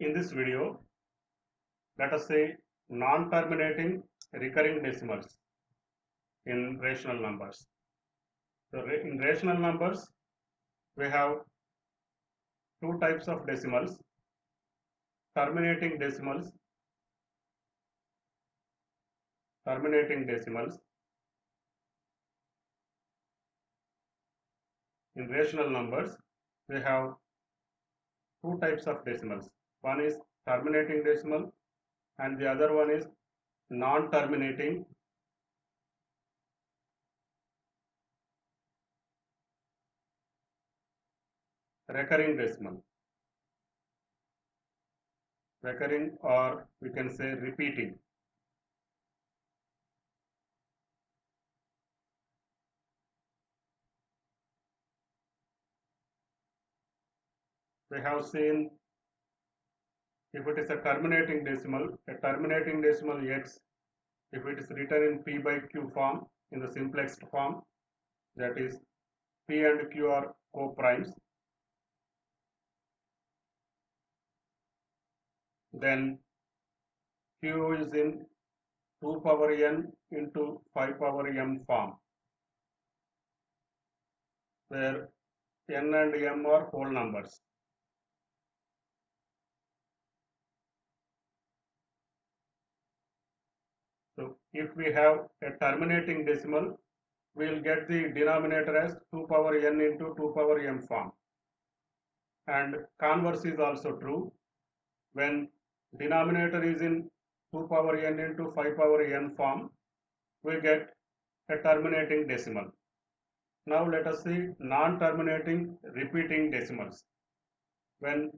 In this video, let us say non-terminating recurring decimals in rational numbers. So in rational numbers, we have two types of decimals: terminating decimals. Terminating decimals. In rational numbers, we have two types of decimals. One is terminating decimal, and the other one is non-terminating recurring decimal. Recurring, or we can say repeating. We have seen, if it is a terminating decimal x, if it is written in p by q form, in the simplest form, that is p and q are co-primes, then q is in 2 power n into 5 power m form, where n and m are whole numbers. So if we have a terminating decimal, we will get the denominator as 2 power n into 2 power m form. And converse is also true. When denominator is in 2 power n into 5 power n form, we get a terminating decimal. Now let us see non-terminating repeating decimals. When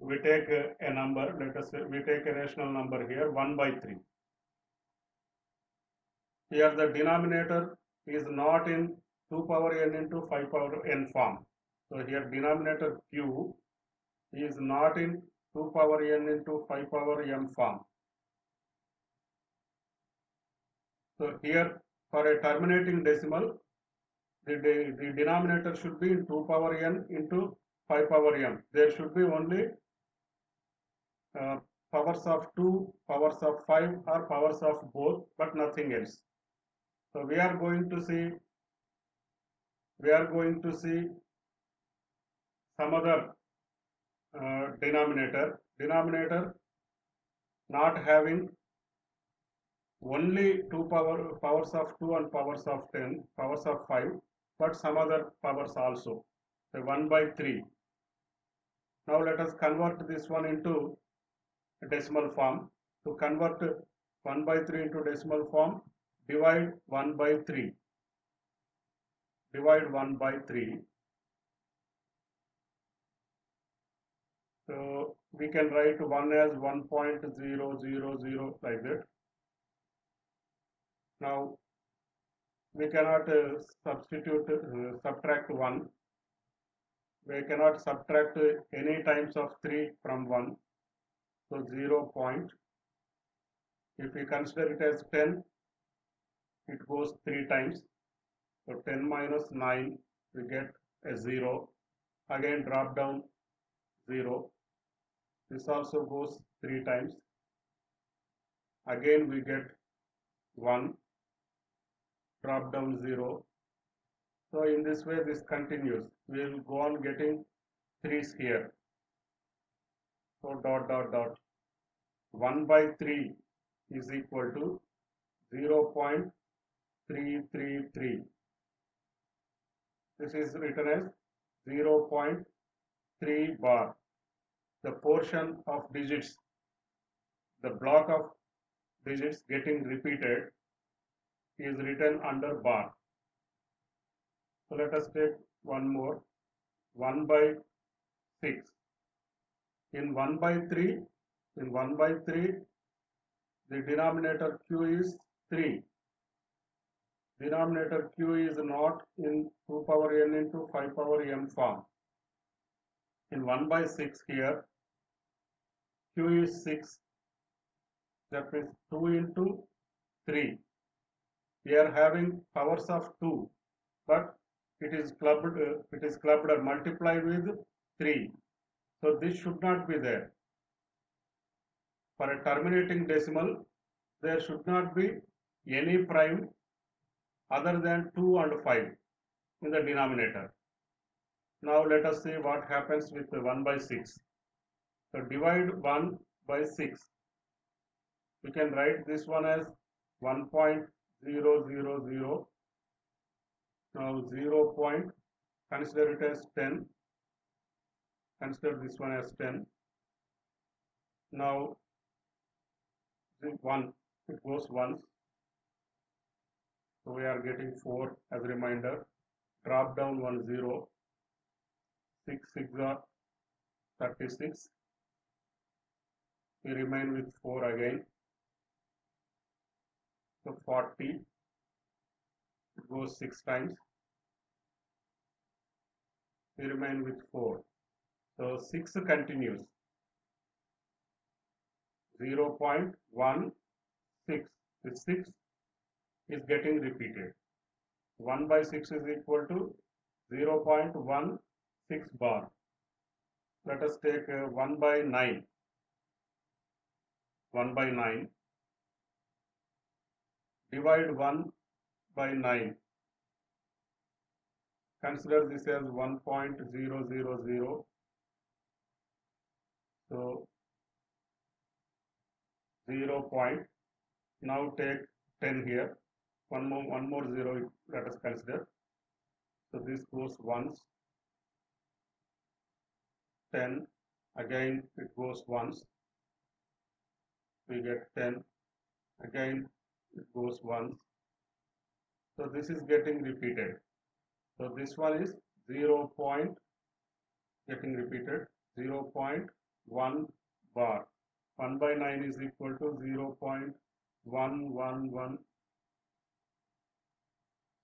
we take a number, let us say we take a rational number here, 1 by 3. Here the denominator is not in 2 power n into 5 power n form. So here denominator q is not in 2 power n into 5 power m form. So here for a terminating decimal, the denominator should be in 2 power n into 5 power m. There should be only powers of 2, powers of 5, or powers of both, but nothing else. So we are going to see some other denominator not having only powers of 2 and powers of 10, powers of 5, but some other powers also. So 1 by 3. Now let us convert this one into decimal form. To convert 1 by 3 into decimal form, divide 1 by 3. Divide 1 by 3. So we can write 1 as 1.000 like that. Now we cannot subtract 1. We cannot subtract any times of 3 from 1. So 0 point. If we consider it as 10, it goes 3 times. So 10 minus 9, we get a 0. Again drop down 0. This also goes 3 times. Again we get 1. Drop down 0. So in this way this continues. We will go on getting 3's here. So dot dot dot. 1 by 3 is equal to 0.333. This is written as 0.3 bar. The portion of digits, the block of digits getting repeated, is written under bar. So let us take one more. 1 by 6. In 1 by 3, the denominator q is 3. Denominator q is not in 2 power n into 5 power m form. In 1 by 6 here, q is 6. That means 2 into 3. We are having powers of 2, but it is clubbed or multiplied with 3. So this should not be there. For a terminating decimal, there should not be any prime other than 2 and 5 in the denominator. Now let us see what happens with 1 by 6. So divide 1 by 6. We can write this one as 1.000. Now 0 point, consider it as 10. Consider this one as 10. Now 1, it goes once. So we are getting 4 as a reminder. Drop down 1 0. 6 6 are 36. We remain with 4 again. So 40. It goes 6 times. We remain with 4. So 6 continues. 0.16. This 6 is getting repeated. 1 by 6 is equal to 0.16 bar. Let us take 1 by 9. 1 by 9. Divide 1 by 9. Consider this as 1.000. So 0 point. Now take 10 here. One more 0 let us consider. So this goes once. 10. Again it goes once. We get 10. Again it goes once. So this is getting repeated. So this one is 0 point getting repeated. 0.1 bar. 1 by 9 is equal to 0.111.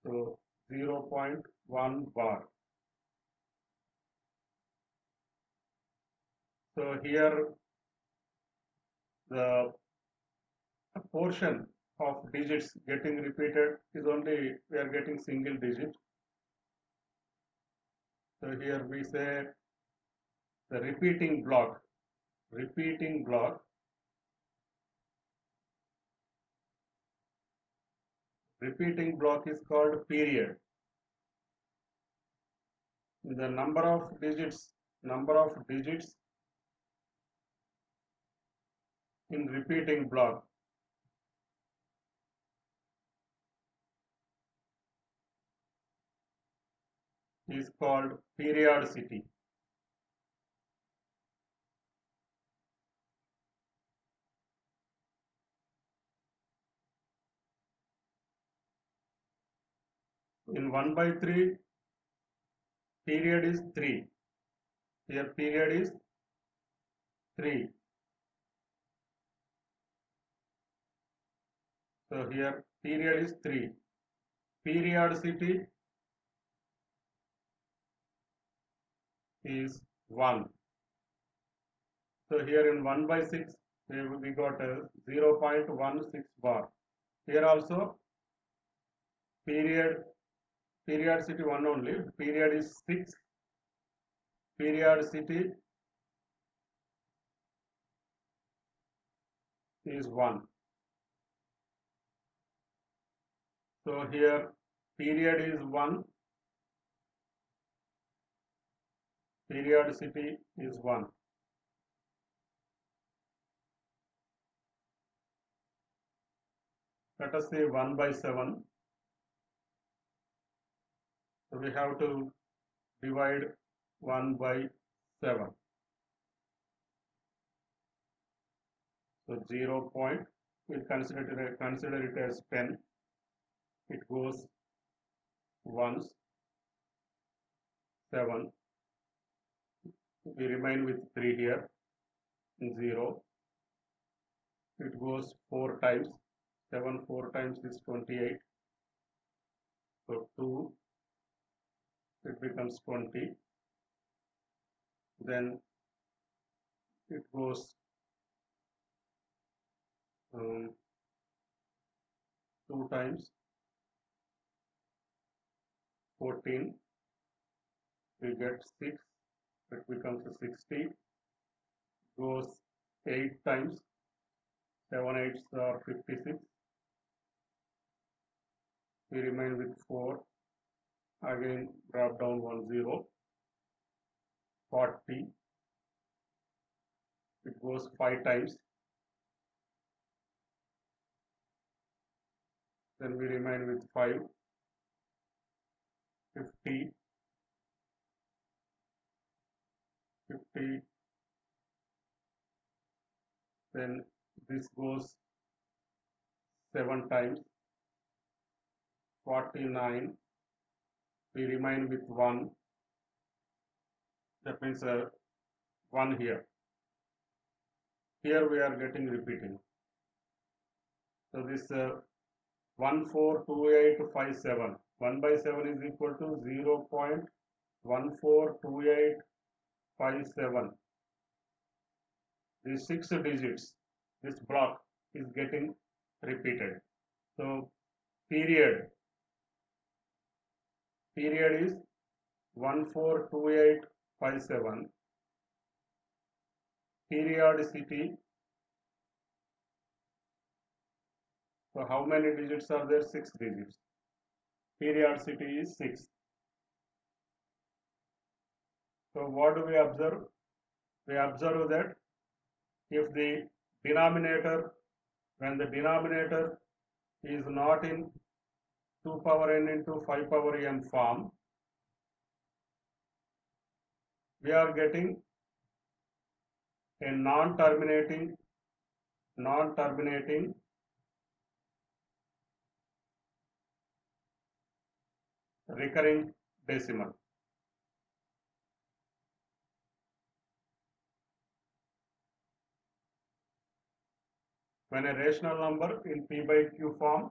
So 0.1 bar. So here the portion of digits getting repeated is only we are getting single digit. So here we say the repeating block. Repeating block. Repeating block is called period. The number of digits in repeating block is called periodicity. In 1 by 3, period is 3. Here period is 3. So here period is 3. Periodicity is 1. So here in 1 by 6, we got a 0.16 bar. Here also periodicity 1 only. Period is 6. Periodicity is 1. So here period is 1. Periodicity is 1. Let us say 1 by 7. So we have to divide 1 by 7. So 0 point, we'll consider it as 10. It goes once, 7. We remain with 3 here, 0. It goes 4 times. 7 4 times is 28. So 2, it becomes 20. Then it goes 2 times, 14. We get 6. It becomes 60. Goes 8 times. 7 8s are 56. We remain with 4. Again drop down 1 0. 40. It goes 5 times. Then we remain with 5. 50. 50. Then this goes 7 times. 49. We remain with 1. That means 1 here. Here we are getting repeating. So this 142857. 1 by 7 is equal to 0.142857. These 6 digits, this block is getting repeated. So period is 142857. Periodicity. So how many digits are there? 6 digits. Periodicity is 6. So what do we observe? We observe that if the denominator, when the denominator is not in 2 power n into 5 power m form, we are getting a non-terminating recurring decimal. When a rational number in p by q form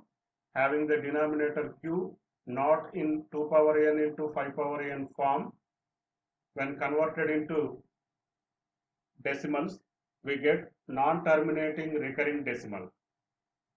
having the denominator q not in 2 power n into 5 power n form, when converted into decimals, we get non-terminating recurring decimal.